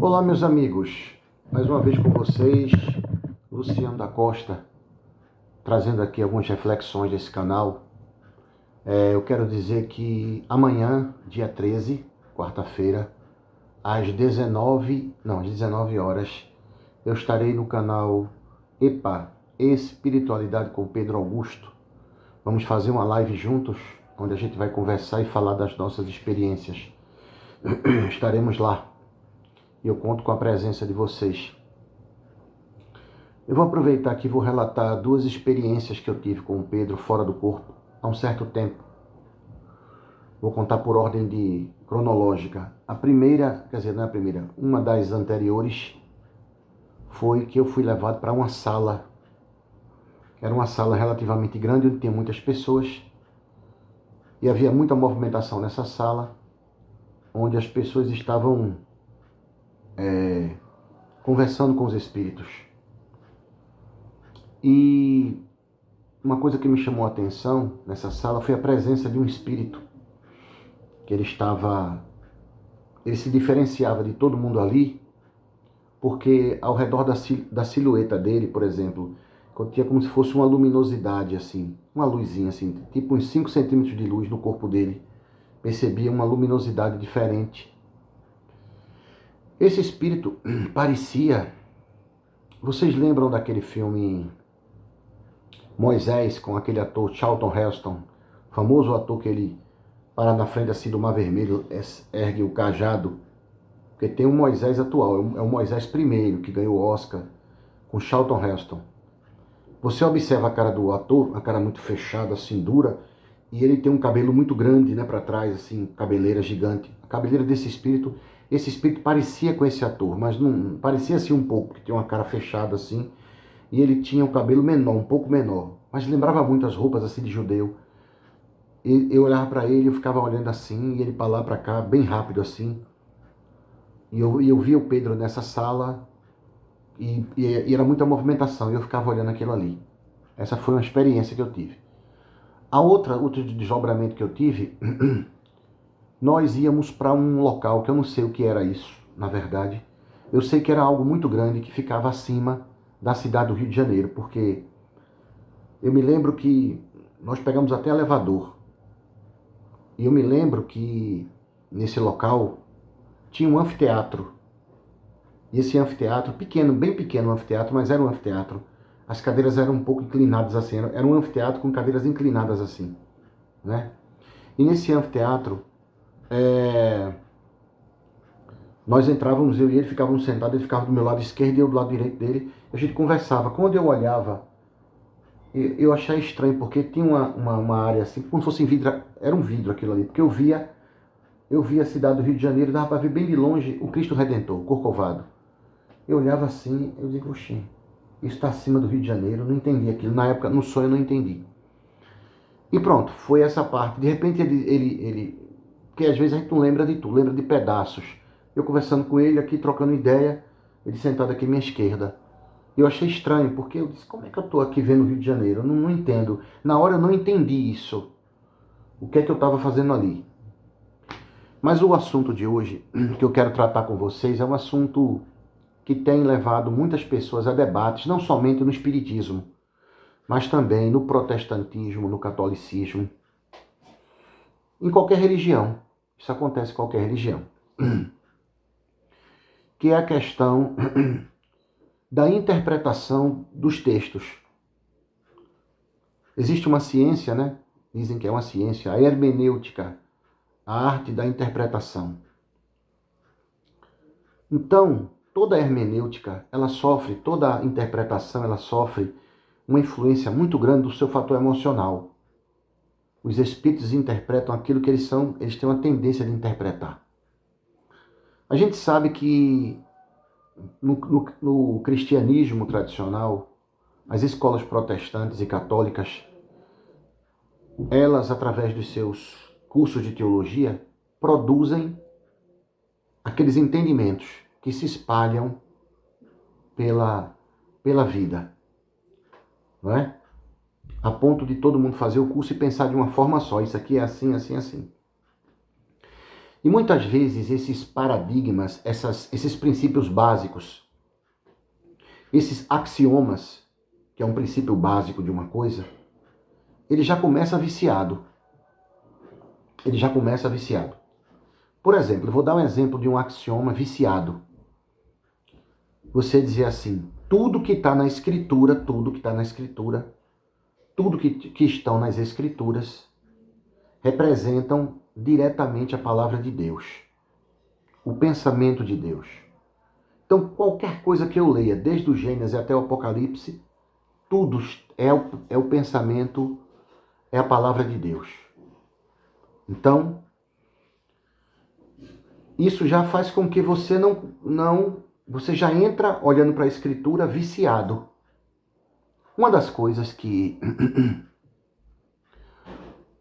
Olá, meus amigos, mais uma vez com vocês, Luciano da Costa, trazendo aqui algumas reflexões desse canal. Eu quero dizer que amanhã, dia 13, quarta-feira, às 19 horas, eu estarei no canal EPA, Espiritualidade com Pedro Augusto. Vamos fazer uma live juntos, onde a gente vai conversar e falar das nossas experiências. Estaremos lá. E eu conto com a presença de vocês. Eu vou aproveitar aqui e vou relatar duas experiências que eu tive com o Pedro fora do corpo há um certo tempo. Vou contar por ordem cronológica. A primeira, não é a primeira, uma das anteriores foi que eu fui levado para uma sala. Era uma sala relativamente grande, onde tinha muitas pessoas. E havia muita movimentação nessa sala, onde as pessoas estavam conversando com os espíritos. E uma coisa que me chamou a atenção nessa sala foi a presença de um espírito, que ele se diferenciava de todo mundo ali, porque ao redor da silhueta dele, por exemplo, tinha como se fosse uma luminosidade assim, uma luzinha assim, tipo uns 5 centímetros de luz no corpo dele. Percebia uma luminosidade diferente. Esse espírito parecia... Vocês lembram daquele filme Moisés, com aquele ator Charlton Heston, famoso ator que ele para na frente assim do Mar Vermelho, ergue o cajado? Porque tem o Moisés atual, é o Moisés primeiro, que ganhou o Oscar, com Charlton Heston. Você observa a cara do ator, a cara muito fechada, assim, dura, e ele tem um cabelo muito grande, né, para trás, assim, cabeleira gigante. A cabeleira desse espírito, esse espírito parecia com esse ator, mas não parecia assim um pouco, porque tinha uma cara fechada assim, e ele tinha um cabelo menor, um pouco menor, mas lembrava muito as roupas assim de judeu. E eu olhava para ele, eu ficava olhando assim, e ele para lá, para cá, bem rápido assim. E eu via o Pedro nessa sala, e era muita movimentação, e eu ficava olhando aquilo ali. Essa foi uma experiência que eu tive. Outro desdobramento que eu tive, nós íamos para um local que eu não sei o que era isso, na verdade. Eu sei que era algo muito grande que ficava acima da cidade do Rio de Janeiro, porque eu me lembro que nós pegamos até elevador. E eu me lembro que nesse local tinha um anfiteatro. E esse anfiteatro, pequeno, bem pequeno o anfiteatro, mas era um anfiteatro. As cadeiras eram um pouco inclinadas assim, era um anfiteatro com cadeiras inclinadas assim, né? E nesse anfiteatro, nós entrávamos, eu e ele ficávamos sentados, ele ficava do meu lado esquerdo e eu do lado direito dele, a gente conversava. Quando eu olhava, eu achei estranho, porque tinha uma área assim, como se fosse vidro, era um vidro aquilo ali, porque eu via a cidade do Rio de Janeiro, dava para ver bem de longe o Cristo Redentor, o Corcovado. Eu olhava assim, eu digo, oxê, isso está acima do Rio de Janeiro, eu não entendi aquilo. Na época, no sonho, eu não entendi. E pronto, foi essa parte. De repente, porque às vezes a gente não lembra de tudo, lembra de pedaços. Eu conversando com ele aqui, trocando ideia, ele sentado aqui à minha esquerda. Eu achei estranho, porque eu disse, como é que eu estou aqui vendo o Rio de Janeiro? Eu não entendo. Na hora eu não entendi isso. O que é que eu estava fazendo ali? Mas o assunto de hoje, que eu quero tratar com vocês, é um assunto que tem levado muitas pessoas a debates, não somente no espiritismo, mas também no protestantismo, no catolicismo, em qualquer religião. Isso acontece em qualquer religião. Que é a questão da interpretação dos textos. Existe uma ciência, né? Dizem que é uma ciência, a hermenêutica, a arte da interpretação. Então, toda a hermenêutica, toda a interpretação, ela sofre uma influência muito grande do seu fator emocional. Os espíritos interpretam aquilo que eles têm uma tendência de interpretar. A gente sabe que no cristianismo tradicional, as escolas protestantes e católicas, elas, através dos seus cursos de teologia, produzem aqueles entendimentos que se espalham pela vida, não é? A ponto de todo mundo fazer o curso e pensar de uma forma só. Isso aqui é assim, assim, assim. E muitas vezes esses paradigmas, esses princípios básicos, esses axiomas, que é um princípio básico de uma coisa, ele já começa viciado. Ele já começa viciado. Por exemplo, eu vou dar um exemplo de um axioma viciado. Você dizer assim, tudo que está na escritura, tudo que estão nas escrituras, representam diretamente a palavra de Deus, o pensamento de Deus. Então, qualquer coisa que eu leia, desde o Gênesis até o Apocalipse, tudo é o pensamento, é a palavra de Deus. Então, isso já faz com que você você já entra olhando para a Escritura viciado. Uma das coisas que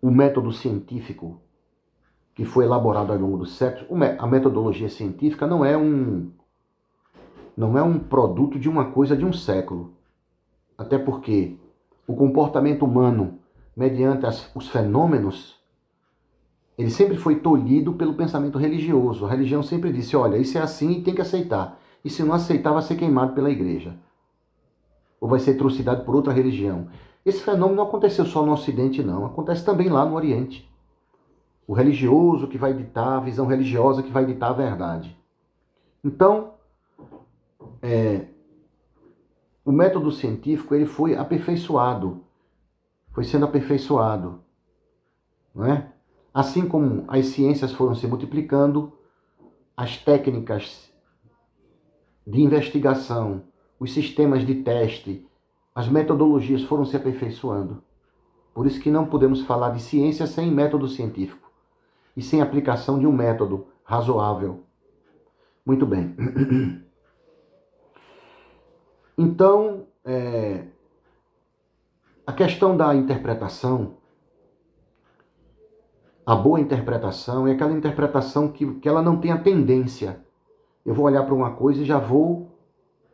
o método científico que foi elaborado ao longo dos séculos, a metodologia científica não é um produto de uma coisa de um século. Até porque o comportamento humano, mediante os fenômenos, ele sempre foi tolhido pelo pensamento religioso. A religião sempre disse, olha, isso é assim e tem que aceitar. E se não aceitar, vai ser queimado pela igreja. Ou vai ser trucidado por outra religião. Esse fenômeno não aconteceu só no Ocidente, não. Acontece também lá no Oriente. O religioso que vai ditar, a visão religiosa que vai ditar a verdade. Então, o método científico ele foi aperfeiçoado. Foi sendo aperfeiçoado. Não é? Assim como as ciências foram se multiplicando, as técnicas de investigação, os sistemas de teste, as metodologias foram se aperfeiçoando. Por isso que não podemos falar de ciência sem método científico e sem aplicação de um método razoável. Muito bem. Então, a questão da interpretação, a boa interpretação é aquela interpretação que ela não tem a tendência. Eu vou olhar para uma coisa e já vou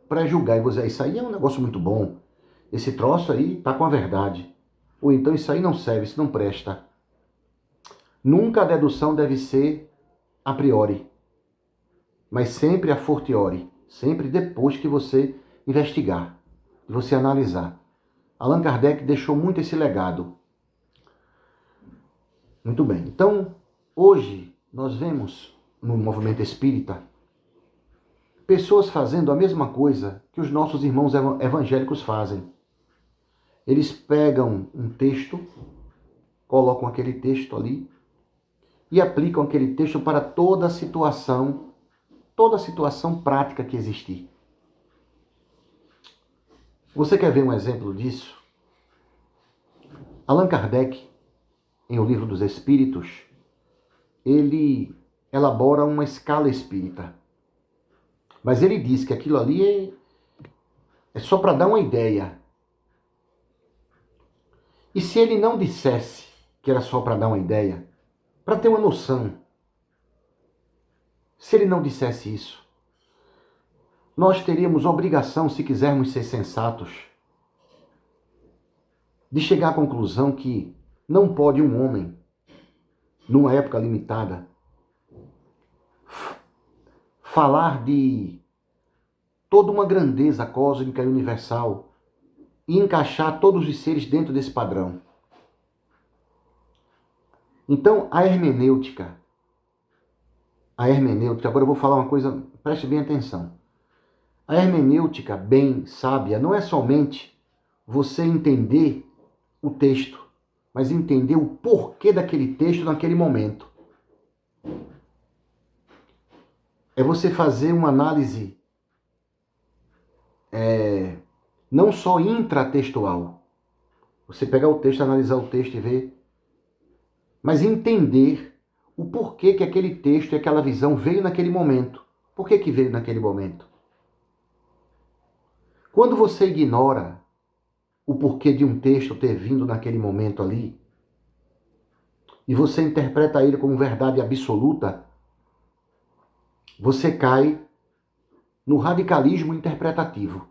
pré-julgar e vou dizer, isso aí é um negócio muito bom. Esse troço aí está com a verdade. Ou então isso aí não serve, isso não presta. Nunca a dedução deve ser a priori, mas sempre a fortiori. Sempre depois que você investigar, que você analisar. Allan Kardec deixou muito esse legado. Muito bem. Então, hoje nós vemos no movimento espírita pessoas fazendo a mesma coisa que os nossos irmãos evangélicos fazem. Eles pegam um texto, colocam aquele texto ali e aplicam aquele texto para toda situação prática que existir. Você quer ver um exemplo disso? Allan Kardec, em O Livro dos Espíritos, ele elabora uma escala espírita. Mas ele diz que aquilo ali é só para dar uma ideia. E se ele não dissesse que era só para dar uma ideia, para ter uma noção, se ele não dissesse isso, nós teríamos obrigação, se quisermos ser sensatos, de chegar à conclusão que não pode um homem, numa época limitada, falar de toda uma grandeza cósmica e universal e encaixar todos os seres dentro desse padrão. Então, a hermenêutica, agora eu vou falar uma coisa, preste bem atenção. A hermenêutica bem sábia não é somente você entender o texto, mas entender o porquê daquele texto naquele momento. É você fazer uma análise não só intratextual. Você pegar o texto, analisar o texto e ver, mas entender o porquê que aquele texto e aquela visão veio naquele momento. Por que veio naquele momento? Quando você ignora o porquê de um texto ter vindo naquele momento ali, e você interpreta ele como verdade absoluta, você cai no radicalismo interpretativo.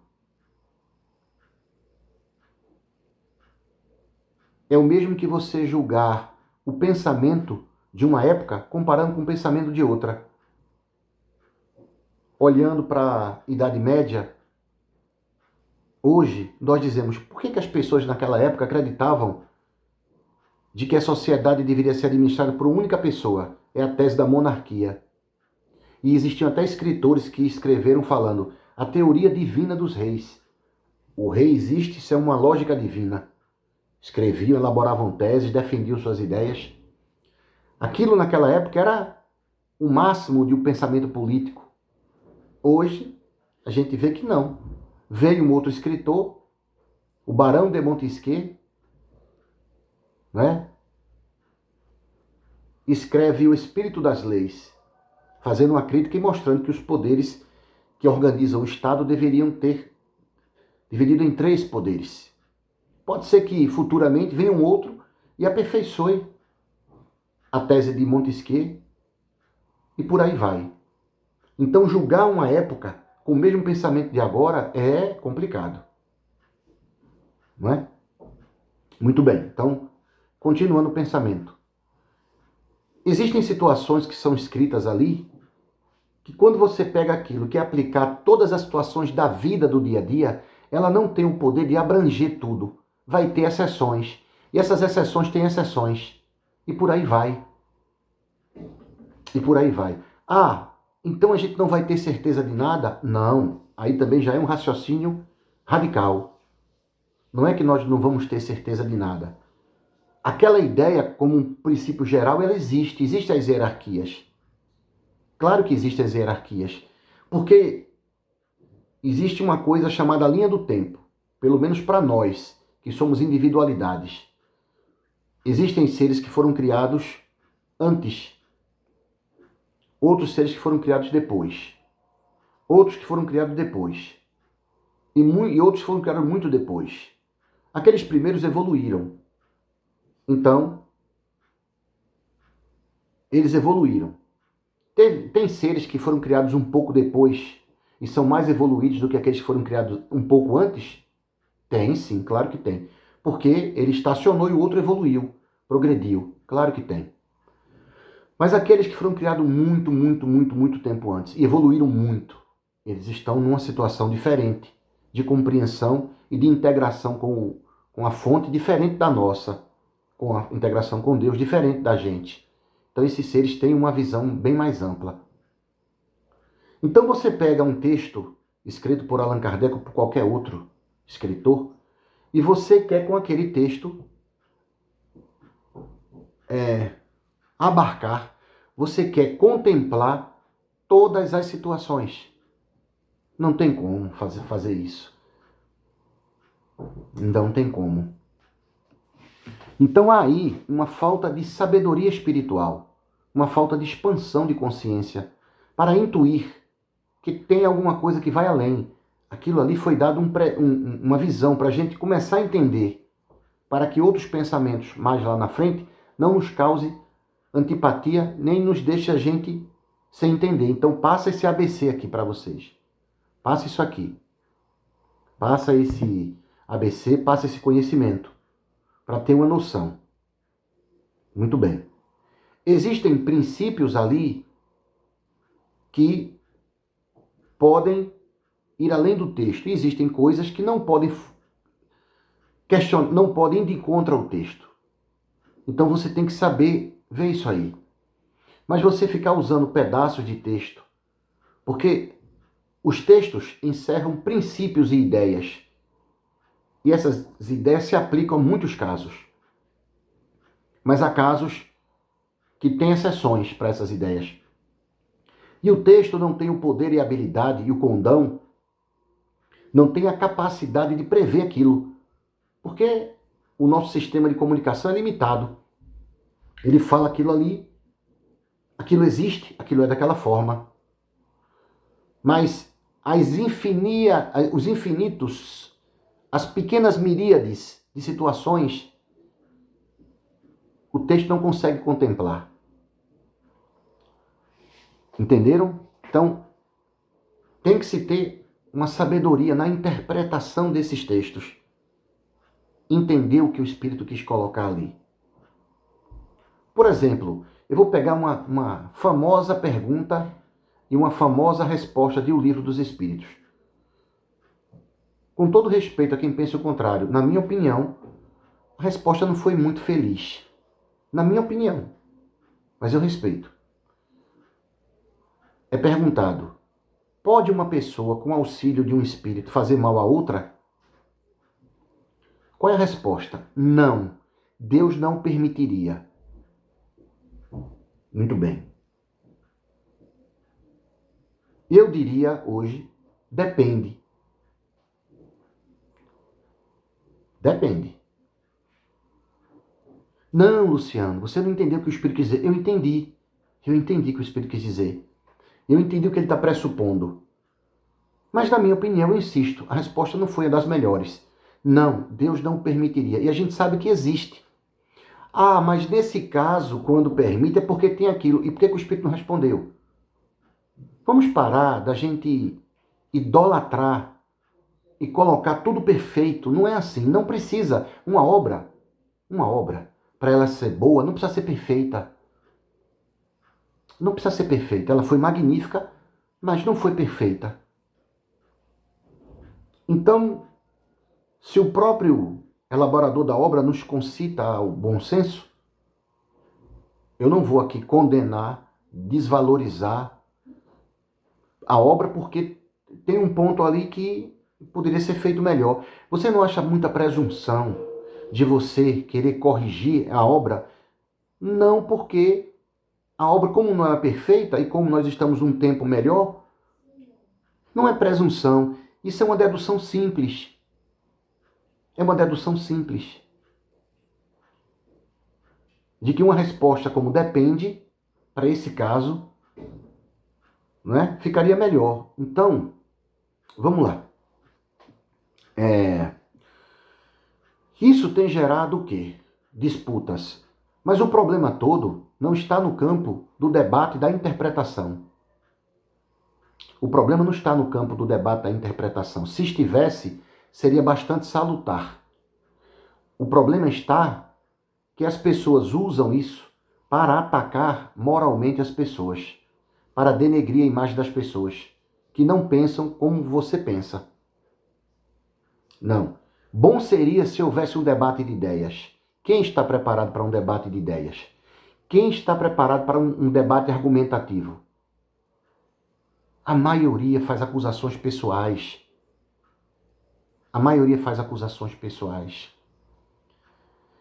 É o mesmo que você julgar o pensamento de uma época comparando com o pensamento de outra. Olhando para a Idade Média, hoje nós dizemos, por que as pessoas naquela época acreditavam de que a sociedade deveria ser administrada por uma única pessoa? É a tese da monarquia. E existiam até escritores que escreveram falando a teoria divina dos reis. O rei existe, isso é uma lógica divina. Escreviam, elaboravam teses, defendiam suas ideias. Aquilo naquela época era o máximo de um pensamento político. Hoje, a gente vê que não. Veio um outro escritor, o Barão de Montesquieu, né? Escreve O Espírito das Leis, fazendo uma crítica e mostrando que os poderes que organizam o Estado deveriam ter dividido em 3 poderes. Pode ser que futuramente venha um outro e aperfeiçoe a tese de Montesquieu e por aí vai. Então, julgar uma época com o mesmo pensamento de agora é complicado. Não é? Muito bem. Então, continuando o pensamento. Existem situações que são escritas ali que quando você pega aquilo que é aplicar a todas as situações da vida do dia a dia, ela não tem o poder de abranger tudo. Vai ter exceções. E essas exceções têm exceções. E por aí vai. E por aí vai. Ah, então a gente não vai ter certeza de nada? Não. Aí também já é um raciocínio radical. Não é que nós não vamos ter certeza de nada. Aquela ideia, como um princípio geral, ela existe. Existem as hierarquias. Claro que existem as hierarquias. Porque existe uma coisa chamada linha do tempo. Pelo menos para nós, que somos individualidades. Existem seres que foram criados antes. Outros seres que foram criados depois. Outros que foram criados depois. E outros foram criados muito depois. Aqueles primeiros evoluíram. Então, eles evoluíram. Tem seres que foram criados um pouco depois e são mais evoluídos do que aqueles que foram criados um pouco antes? Tem, sim, claro que tem. Porque ele estacionou e o outro evoluiu, progrediu. Claro que tem. Mas aqueles que foram criados muito tempo antes e evoluíram muito, eles estão numa situação diferente de compreensão e de integração com a fonte diferente da nossa, com a integração com Deus diferente da gente. Então esses seres têm uma visão bem mais ampla. Então você pega um texto escrito por Allan Kardec ou por qualquer outro escritor e você quer com aquele texto abarcar, você quer contemplar todas as situações. Não tem como fazer isso. Não tem como. Então há aí uma falta de sabedoria espiritual, uma falta de expansão de consciência para intuir que tem alguma coisa que vai além. Aquilo ali foi dado uma visão para a gente começar a entender, para que outros pensamentos mais lá na frente não nos cause antipatia, nem nos deixe a gente sem entender. Então passa esse ABC aqui para vocês. Passa isso aqui. Passa esse ABC, passa esse conhecimento, para ter uma noção. Muito bem. Existem princípios ali que podem ir além do texto. E existem coisas que não podem não podem ir de contra o texto. Então você tem que saber ver isso aí. Mas você ficar usando pedaços de texto, porque os textos encerram princípios e ideias. E essas ideias se aplicam a muitos casos. Mas há casos que têm exceções para essas ideias. E o texto não tem o poder e a habilidade e o condão, não tem a capacidade de prever aquilo. Porque o nosso sistema de comunicação é limitado. Ele fala aquilo ali, aquilo existe, aquilo é daquela forma. Mas os infinitos, as pequenas miríades de situações, o texto não consegue contemplar. Entenderam? Então, tem que se ter uma sabedoria na interpretação desses textos. Entender o que o Espírito quis colocar ali. Por exemplo, Eu vou pegar uma famosa pergunta e uma famosa resposta de O Livro dos Espíritos. Com todo respeito a quem pensa o contrário, na minha opinião, a resposta não foi muito feliz. Na minha opinião. Mas eu respeito. É perguntado: pode uma pessoa, com auxílio de um espírito, fazer mal a outra? Qual é a resposta? Não. Deus não permitiria. Muito bem. Eu diria hoje, depende. Depende. Não, Luciano, você não entendeu o que o Espírito quis dizer. Eu entendi. Eu entendi o que o Espírito quis dizer. Eu entendi o que ele está pressupondo. Mas, na minha opinião, eu insisto, a resposta não foi a das melhores. Não, Deus não permitiria. E a gente sabe que existe. Ah, mas nesse caso, quando permite, é porque tem aquilo. E por que o Espírito não respondeu? Vamos parar da gente idolatrar e colocar tudo perfeito. Não é assim. Não precisa. Uma obra, para ela ser boa, não precisa ser perfeita. Não precisa ser perfeita. Ela foi magnífica, mas não foi perfeita. Então, se o próprio elaborador da obra nos concita ao bom senso, eu não vou aqui condenar, desvalorizar a obra, porque tem um ponto ali que poderia ser feito melhor. Você não acha muita presunção de você querer corrigir a obra? Não, porque a obra, como não é perfeita e como nós estamos num tempo melhor, não é presunção. Isso é uma dedução simples. É uma dedução simples. De que uma resposta como depende, para esse caso, né, ficaria melhor. Então, vamos lá. Isso tem gerado o quê? Disputas. Mas o problema todo não está no campo do debate e da interpretação. O problema não está no campo do debate da interpretação. Se estivesse, seria bastante salutar. O problema está que as pessoas usam isso para atacar moralmente as pessoas, para denegrir a imagem das pessoas, que não pensam como você pensa. Não. Bom seria se houvesse um debate de ideias. Quem está preparado para um debate de ideias? Quem está preparado para um debate argumentativo? A maioria faz acusações pessoais. A maioria faz acusações pessoais.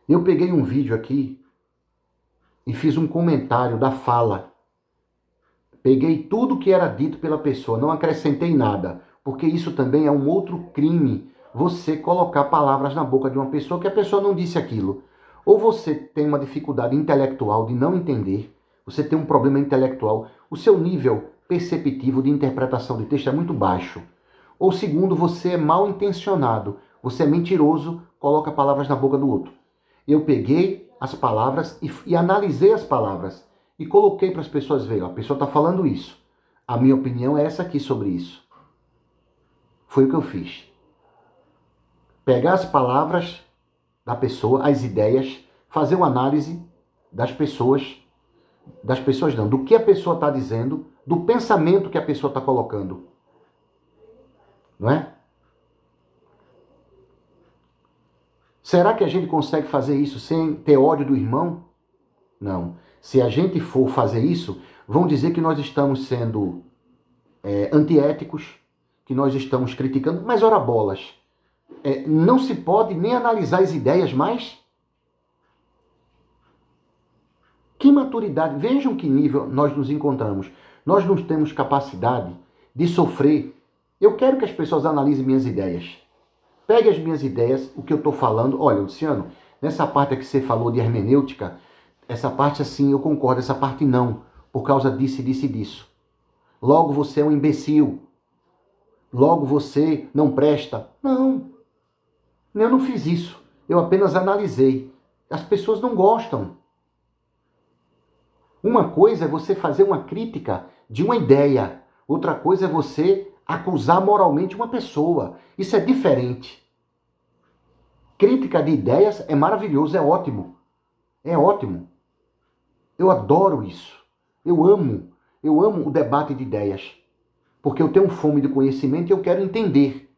Eu peguei um vídeo aqui e fiz um comentário da fala. Peguei tudo que era dito pela pessoa, não acrescentei nada, porque isso também é um outro crime, você colocar palavras na boca de uma pessoa que a pessoa não disse aquilo. Ou você tem uma dificuldade intelectual de não entender, você tem um problema intelectual, o seu nível perceptivo de interpretação de texto é muito baixo. Ou segundo, você é mal intencionado, você é mentiroso, coloca palavras na boca do outro. Eu peguei as palavras e analisei as palavras e coloquei para as pessoas verem. A pessoa está falando isso. A minha opinião é essa aqui sobre isso. Foi o que eu fiz. Pegar as palavras da pessoa, as ideias, fazer uma análise das pessoas não, do que a pessoa está dizendo, do pensamento que a pessoa está colocando. Não é? Será que a gente consegue fazer isso sem ter ódio do irmão? Não. Se a gente for fazer isso, vão dizer que nós estamos sendo antiéticos, que nós estamos criticando, mas ora bolas. Não se pode nem analisar as ideias mais? Que maturidade, vejam que nível nós nos encontramos. Nós não temos capacidade de sofrer. Eu quero que as pessoas analisem minhas ideias. Pegue as minhas ideias, o que eu estou falando. Olha, Luciano, nessa parte que você falou de hermenêutica, essa parte assim eu concordo, essa parte não, por causa disso, disso e disso. Logo você é um imbecil. Logo você não presta. Não, eu não fiz isso. Eu apenas analisei. As pessoas não gostam. Uma coisa é você fazer uma crítica de uma ideia. Outra coisa é você acusar moralmente uma pessoa. Isso é diferente. Crítica de ideias é maravilhoso, é ótimo. É ótimo. Eu adoro isso. Eu amo o debate de ideias. Porque eu tenho fome de conhecimento e eu quero entender.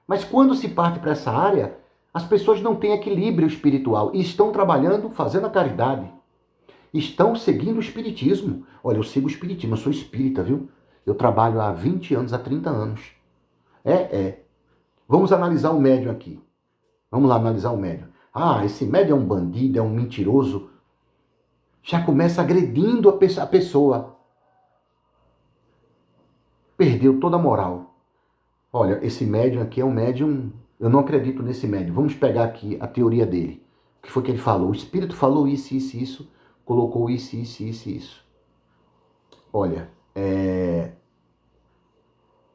Mas quando se parte para essa área, as pessoas não têm equilíbrio espiritual e estão trabalhando, fazendo a caridade. Estão seguindo o espiritismo. Olha, eu sigo o espiritismo, eu sou espírita, viu? Eu trabalho há 20 anos, há 30 anos. É. Vamos analisar o médium aqui. Vamos lá analisar o médium. Ah, esse médium é um bandido, é um mentiroso. Já começa agredindo a pessoa. Perdeu toda a moral. Olha, esse médium aqui é um médium... Eu não acredito nesse médium. Vamos pegar aqui a teoria dele. O que foi que ele falou? O espírito falou isso, isso, isso. Colocou isso, isso, isso, isso. Olha,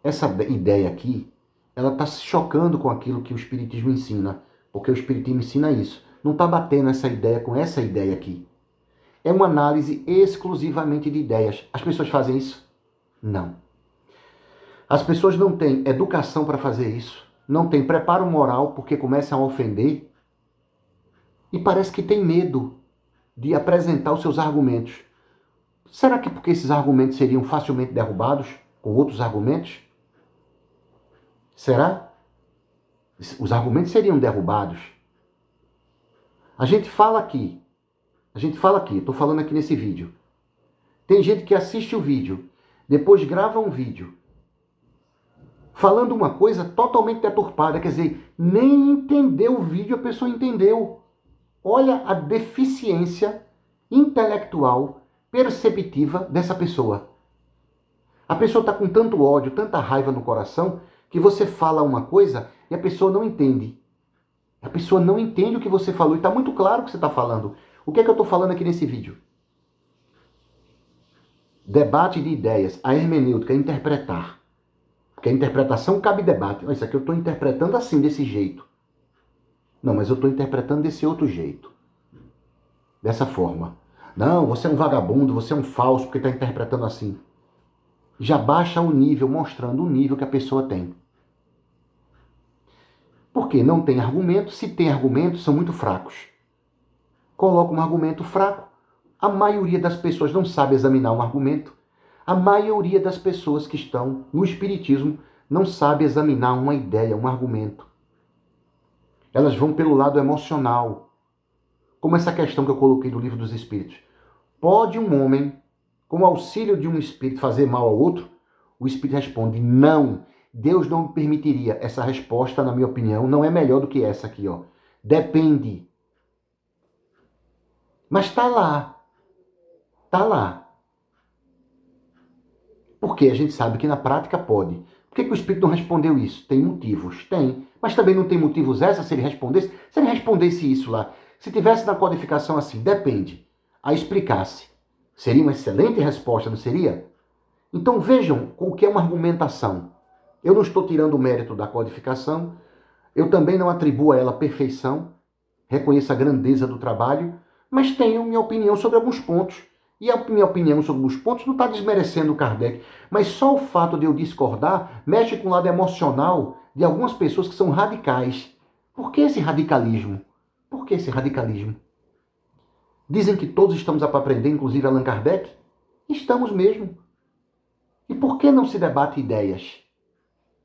essa ideia aqui, ela está se chocando com aquilo que o espiritismo ensina. Porque o espiritismo ensina isso. Não está batendo essa ideia com essa ideia aqui. É uma análise exclusivamente de ideias. As pessoas fazem isso? Não. As pessoas não têm educação para fazer isso. Não têm preparo moral porque começam a ofender. E parece que tem medo de apresentar os seus argumentos. Será que porque esses argumentos seriam facilmente derrubados com outros argumentos? Será? Os argumentos seriam derrubados. A gente fala aqui, estou falando aqui nesse vídeo. Tem gente que assiste o vídeo, depois grava um vídeo, falando uma coisa totalmente deturpada, quer dizer, nem entendeu o vídeo, a pessoa entendeu. Olha a deficiência intelectual, perceptiva dessa pessoa. A pessoa está com tanto ódio, tanta raiva no coração, que você fala uma coisa e a pessoa não entende. A pessoa não entende o que você falou e está muito claro o que você está falando. O que é que eu estou falando aqui nesse vídeo? Debate de ideias, a hermenêutica, interpretar. Porque a interpretação cabe debate. Isso aqui eu estou interpretando assim, desse jeito. Não, mas eu estou interpretando desse outro jeito. Dessa forma. Não, você é um vagabundo, você é um falso porque está interpretando assim. Já baixa o nível, mostrando o nível que a pessoa tem. Porque não tem argumento, se tem argumentos, são muito fracos. Coloca um argumento fraco. A maioria das pessoas não sabe examinar um argumento. A maioria das pessoas que estão no espiritismo não sabe examinar uma ideia, um argumento. Elas vão pelo lado emocional. Como essa questão que eu coloquei do Livro dos Espíritos. Pode um homem, com o auxílio de um espírito, fazer mal ao outro? O espírito responde, não. Deus não permitiria. Essa resposta, na minha opinião, não é melhor do que essa aqui, ó. Depende. Mas tá lá. Tá lá. Porque a gente sabe que na prática pode. Por que o espírito não respondeu isso? Tem motivos? Tem. Mas também não tem motivos essa se ele respondesse? Se ele respondesse isso lá, se tivesse na codificação assim, depende, a explicasse, seria uma excelente resposta, não seria? Então vejam o que é uma argumentação. Eu não estou tirando o mérito da codificação, eu também não atribuo a ela perfeição, reconheço a grandeza do trabalho, mas tenho minha opinião sobre alguns pontos. E a minha opinião sobre os pontos não está desmerecendo o Kardec, mas só o fato de eu discordar mexe com o lado emocional de algumas pessoas que são radicais. Por que esse radicalismo? Por que esse radicalismo? Dizem que todos estamos para aprender, inclusive Allan Kardec? Estamos mesmo. E por que não se debate ideias?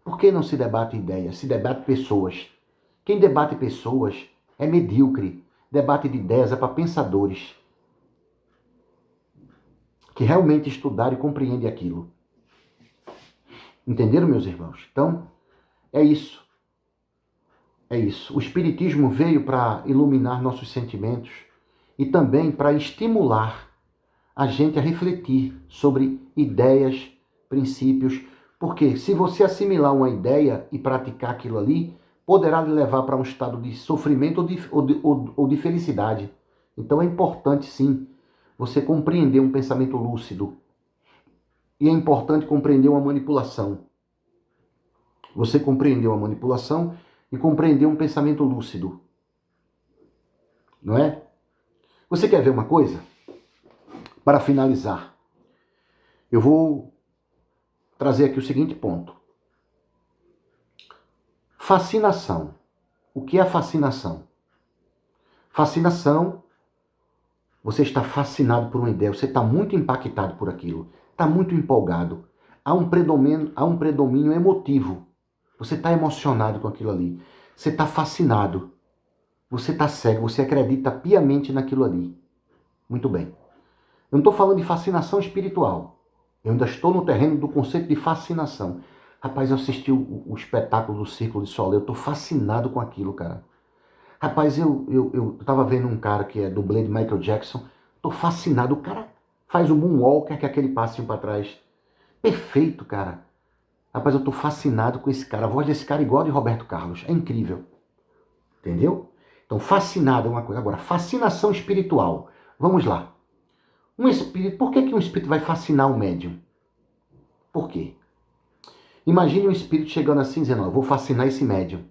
Por que não se debate ideias? Se debate pessoas. Quem debate pessoas é medíocre. Debate de ideias é para pensadores que realmente estudaram e compreendem aquilo. Entenderam, meus irmãos? Então, é isso. É isso. O Espiritismo veio para iluminar nossos sentimentos e também para estimular a gente a refletir sobre ideias, princípios, porque se você assimilar uma ideia e praticar aquilo ali, poderá lhe levar para um estado de sofrimento ou de felicidade. Então é importante, sim, você compreender um pensamento lúcido. E é importante compreender uma manipulação. Você compreendeu a manipulação e compreendeu um pensamento lúcido. Não é? Você quer ver uma coisa? Para finalizar, eu vou trazer aqui o seguinte ponto. Fascinação. O que é fascinação? Fascinação Você está fascinado por uma ideia, você está muito impactado por aquilo, está muito empolgado. Há um predomínio emotivo. Você está emocionado com aquilo ali. Você está fascinado. Você está cego, você acredita piamente naquilo ali. Muito bem. Eu não estou falando de fascinação espiritual. Eu ainda estou no terreno do conceito de fascinação. Rapaz, eu assisti o espetáculo do Círculo de Soleil, eu estou fascinado com aquilo, cara. Rapaz, eu tava vendo um cara que é dublê de Michael Jackson, tô fascinado. O cara faz o moonwalker, que é aquele passinho pra trás. Perfeito, cara. Rapaz, eu tô fascinado com esse cara. A voz desse cara é igual a de Roberto Carlos. É incrível. Entendeu? Então, fascinado é uma coisa. Agora, fascinação espiritual. Vamos lá. Um espírito, por que um espírito vai fascinar um médium? Por quê? Imagine um espírito chegando assim, dizendo, eu vou fascinar esse médium.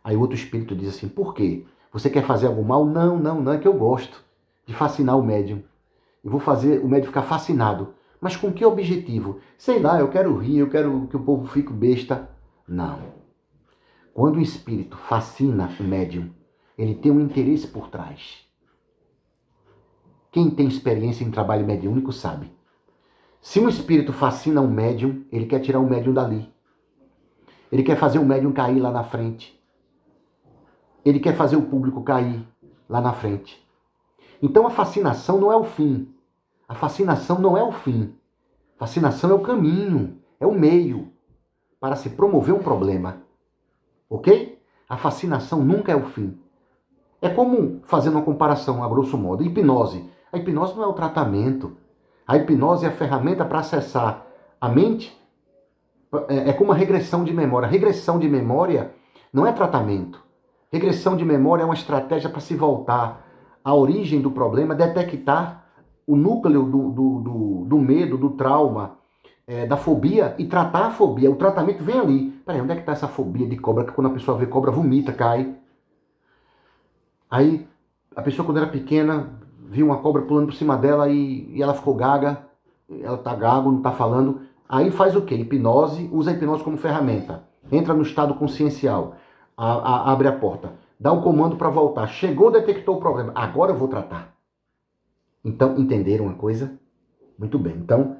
Aí o outro espírito diz assim, por quê? Você quer fazer algo mal? Não, não, não, é que eu gosto de fascinar o médium. Eu vou fazer o médium ficar fascinado. Mas com que objetivo? Sei lá, eu quero rir, eu quero que o povo fique besta. Não. Quando o espírito fascina o médium, ele tem um interesse por trás. Quem tem experiência em trabalho mediúnico sabe. Se um espírito fascina um médium, ele quer tirar o médium dali. Ele quer fazer o médium cair lá na frente. Ele quer fazer o público cair lá na frente. Então a fascinação não é o fim. A fascinação não é o fim. A fascinação é o caminho, é o meio para se promover um problema. Ok? A fascinação nunca é o fim. É como, fazendo uma comparação a grosso modo, hipnose. A hipnose não é o tratamento. A hipnose é a ferramenta para acessar a mente. É como uma regressão de memória. Regressão de memória não é tratamento. Regressão de memória é uma estratégia para se voltar à origem do problema, detectar o núcleo do medo, do trauma, da fobia e tratar a fobia. O tratamento vem ali. Peraí, onde é que está essa fobia de cobra? Que quando a pessoa vê cobra, vomita, cai. Aí a pessoa, quando era pequena, viu uma cobra pulando por cima dela e ela ficou gaga. Ela tá gago, não tá falando. Aí faz o quê? Hipnose, usa a hipnose como ferramenta. Entra no estado consciencial. Abre a porta. Dá um comando para voltar. Chegou, detectou o problema. Agora eu vou tratar. Então, entenderam uma coisa? Muito bem. Então,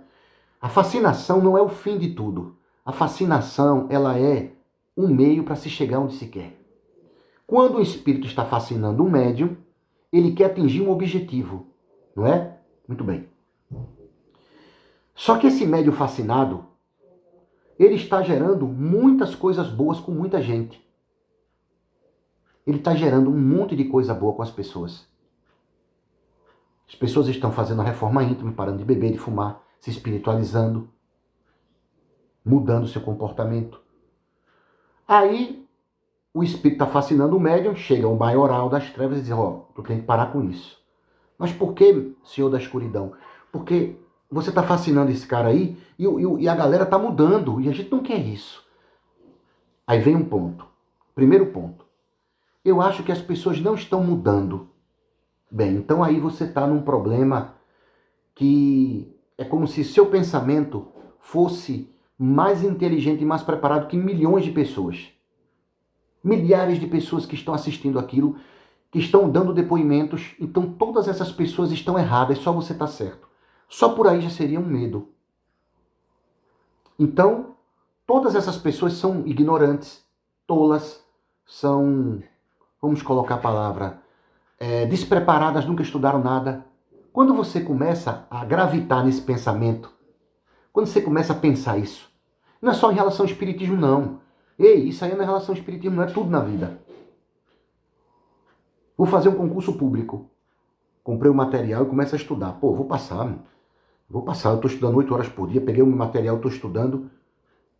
a fascinação não é o fim de tudo. A fascinação, ela é um meio para se chegar onde se quer. Quando o espírito está fascinando um médium, ele quer atingir um objetivo, não é? Muito bem. Só que esse médium fascinado, ele está gerando muitas coisas boas com muita gente. Ele está gerando um monte de coisa boa com as pessoas. As pessoas estão fazendo a reforma íntima, parando de beber, de fumar, se espiritualizando, mudando seu comportamento. Aí, o espírito está fascinando o médium, chega o maioral das trevas e diz, tu tem que parar com isso. Mas por que, senhor da escuridão? Porque você está fascinando esse cara aí e a galera está mudando e a gente não quer isso. Aí vem um ponto. Primeiro ponto. Eu acho que as pessoas não estão mudando. Bem, então aí você está num problema que é como se seu pensamento fosse mais inteligente e mais preparado que milhões de pessoas. Milhares de pessoas que estão assistindo aquilo, que estão dando depoimentos. Então todas essas pessoas estão erradas, só você está certo. Só por aí já seria um medo. Então, todas essas pessoas são ignorantes, tolas, são, vamos colocar a palavra, despreparadas, nunca estudaram nada. Quando você começa a gravitar nesse pensamento, quando você começa a pensar isso, não é só em relação ao espiritismo, não. Ei, isso aí não é relação ao espiritismo, não é tudo na vida. Vou fazer um concurso público. Comprei o material e começo a estudar. Pô, vou passar. Eu estou estudando 8 horas por dia, peguei o meu material, estou estudando.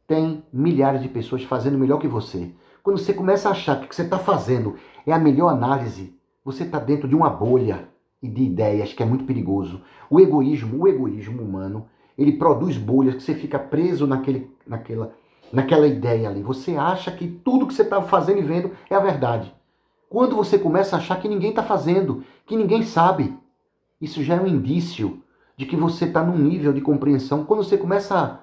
Tem milhares de pessoas fazendo melhor que você. Quando você começa a achar que o que você está fazendo é a melhor análise, você está dentro de uma bolha de ideias que é muito perigoso. O egoísmo humano, ele produz bolhas que você fica preso naquela ideia ali. Você acha que tudo que você está fazendo e vendo é a verdade. Quando você começa a achar que ninguém está fazendo, que ninguém sabe, isso já é um indício de que você está num nível de compreensão. Quando você começa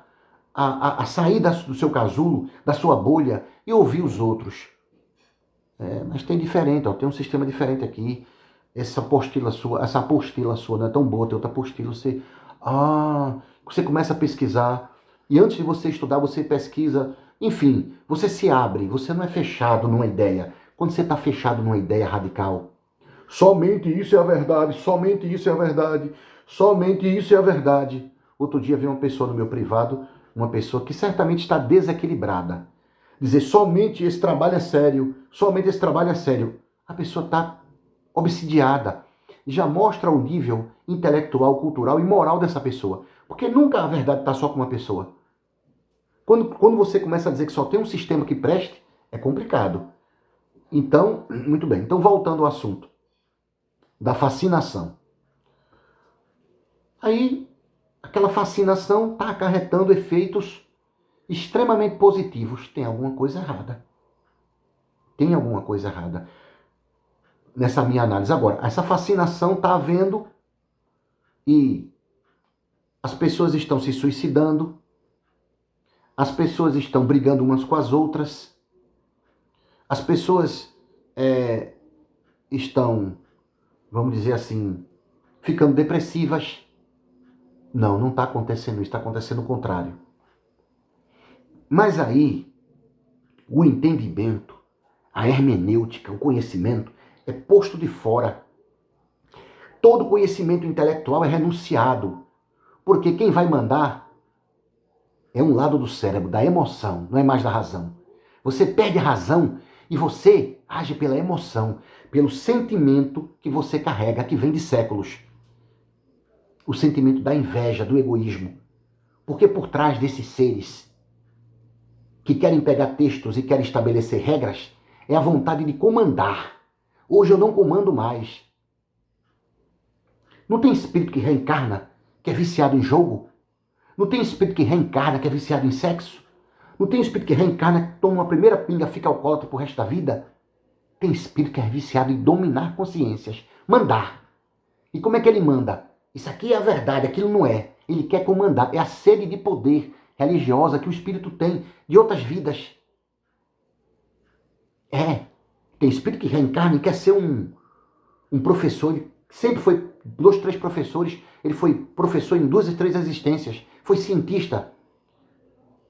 a sair do seu casulo, da sua bolha e ouvir os outros. Mas tem diferente, tem um sistema diferente aqui. essa apostila sua não é tão boa, tem outra apostila, você começa a pesquisar, e antes de você estudar, você pesquisa, enfim, você se abre, você não é fechado numa ideia. Quando você está fechado numa ideia radical, somente isso é a verdade, somente isso é a verdade, somente isso é a verdade. Outro dia veio uma pessoa no meu privado, uma pessoa que certamente está desequilibrada, dizer somente esse trabalho é sério, somente esse trabalho é sério. A pessoa está obsidiada. Já mostra o nível intelectual, cultural e moral dessa pessoa. Porque nunca a verdade está só com uma pessoa. Quando você começa a dizer que só tem um sistema que preste, é complicado. Então, muito bem. Então, voltando ao assunto da fascinação. Aí, aquela fascinação está acarretando efeitos extremamente positivos. Tem alguma coisa errada. Tem alguma coisa errada nessa minha análise. Agora, essa fascinação está havendo e as pessoas estão se suicidando, as pessoas estão brigando umas com as outras, as pessoas estão, vamos dizer assim, ficando depressivas. Não está acontecendo isso, está acontecendo o contrário. Mas aí, o entendimento, a hermenêutica, o conhecimento é posto de fora. Todo conhecimento intelectual é renunciado, porque quem vai mandar é um lado do cérebro, da emoção, não é mais da razão. Você perde a razão e você age pela emoção, pelo sentimento que você carrega, que vem de séculos. O sentimento da inveja, do egoísmo. Porque por trás desses seres que querem pegar textos e querem estabelecer regras, é a vontade de comandar. Hoje eu não comando mais. Não tem espírito que reencarna, que é viciado em jogo? Não tem espírito que reencarna, que é viciado em sexo? Não tem espírito que reencarna, que toma uma primeira pinga, fica alcoólatra pro resto da vida? Tem espírito que é viciado em dominar consciências, mandar. E como é que ele manda? Isso aqui é a verdade, aquilo não é. Ele quer comandar. É a sede de poder religiosa que o espírito tem de outras vidas. Tem espírito que reencarna e quer ser um professor. Ele sempre foi 2, 3 professores. Ele foi professor em 2 e 3 existências. Foi cientista.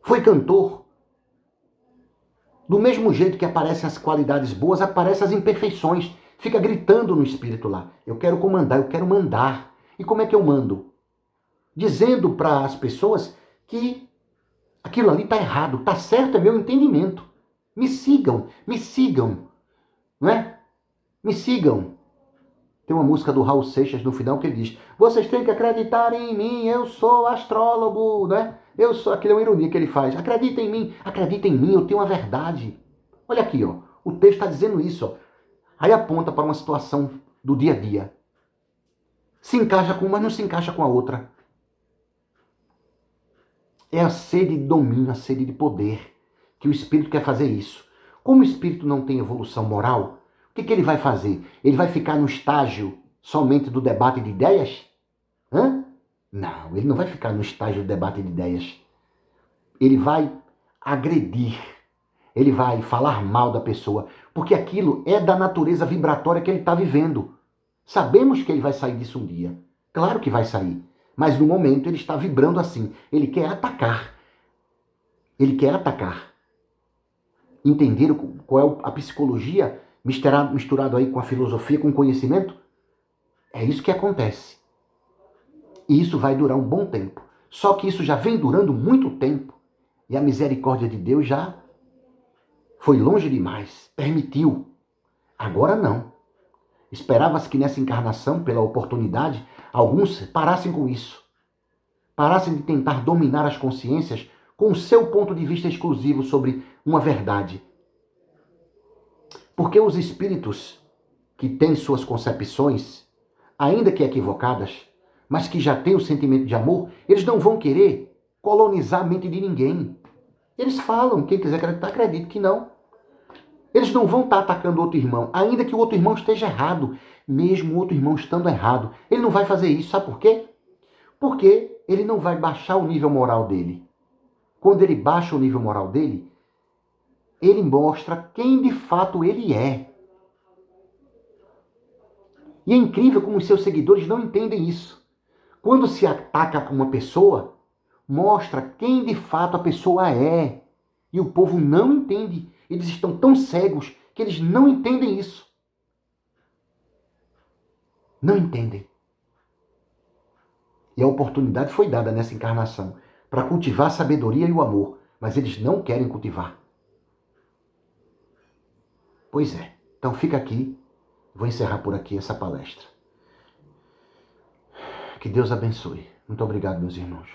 Foi cantor. Do mesmo jeito que aparecem as qualidades boas, aparecem as imperfeições. Fica gritando no espírito lá. Eu quero comandar, eu quero mandar. E como é que eu mando? Dizendo para as pessoas que aquilo ali está errado. Está certo, é meu entendimento. Me sigam, não é? Me sigam. Tem uma música do Raul Seixas no final que ele diz: vocês têm que acreditar em mim, eu sou astrólogo, né? Eu sou, aquilo é uma ironia que ele faz. Acredita em mim, eu tenho a verdade. Olha aqui, ó, o texto está dizendo isso, ó. Aí aponta para uma situação do dia a dia. Se encaixa com uma, mas não se encaixa com a outra. É a sede de domínio, a sede de poder, que o espírito quer fazer isso. Como o espírito não tem evolução moral, o que ele vai fazer? Ele vai ficar no estágio somente do debate de ideias? Não, ele não vai ficar no estágio do debate de ideias. Ele vai agredir, ele vai falar mal da pessoa, porque aquilo é da natureza vibratória que ele está vivendo. Sabemos que ele vai sair disso um dia. Claro que vai sair. Mas no momento ele está vibrando assim. Ele quer atacar. Ele quer atacar. Entenderam qual é a psicologia misturado aí com a filosofia, com o conhecimento? É isso que acontece. E isso vai durar um bom tempo. Só que isso já vem durando muito tempo. E a misericórdia de Deus já foi longe demais. Permitiu. Agora não. Esperava-se que nessa encarnação, pela oportunidade, alguns parassem com isso. Parassem de tentar dominar as consciências com o seu ponto de vista exclusivo sobre uma verdade. Porque os espíritos que têm suas concepções, ainda que equivocadas, mas que já têm o sentimento de amor, eles não vão querer colonizar a mente de ninguém. Eles falam, quem quiser acreditar, acredite que não. Eles não vão estar atacando outro irmão, ainda que o outro irmão esteja errado, mesmo o outro irmão estando errado. Ele não vai fazer isso, sabe por quê? Porque ele não vai baixar o nível moral dele. Quando ele baixa o nível moral dele, ele mostra quem de fato ele é. E é incrível como os seus seguidores não entendem isso. Quando se ataca uma pessoa, mostra quem de fato a pessoa é. E o povo não entende. Eles estão tão cegos que eles não entendem isso. Não entendem. E a oportunidade foi dada nessa encarnação para cultivar a sabedoria e o amor, mas eles não querem cultivar. Pois é. Então fica aqui. Vou encerrar por aqui essa palestra. Que Deus abençoe. Muito obrigado, meus irmãos.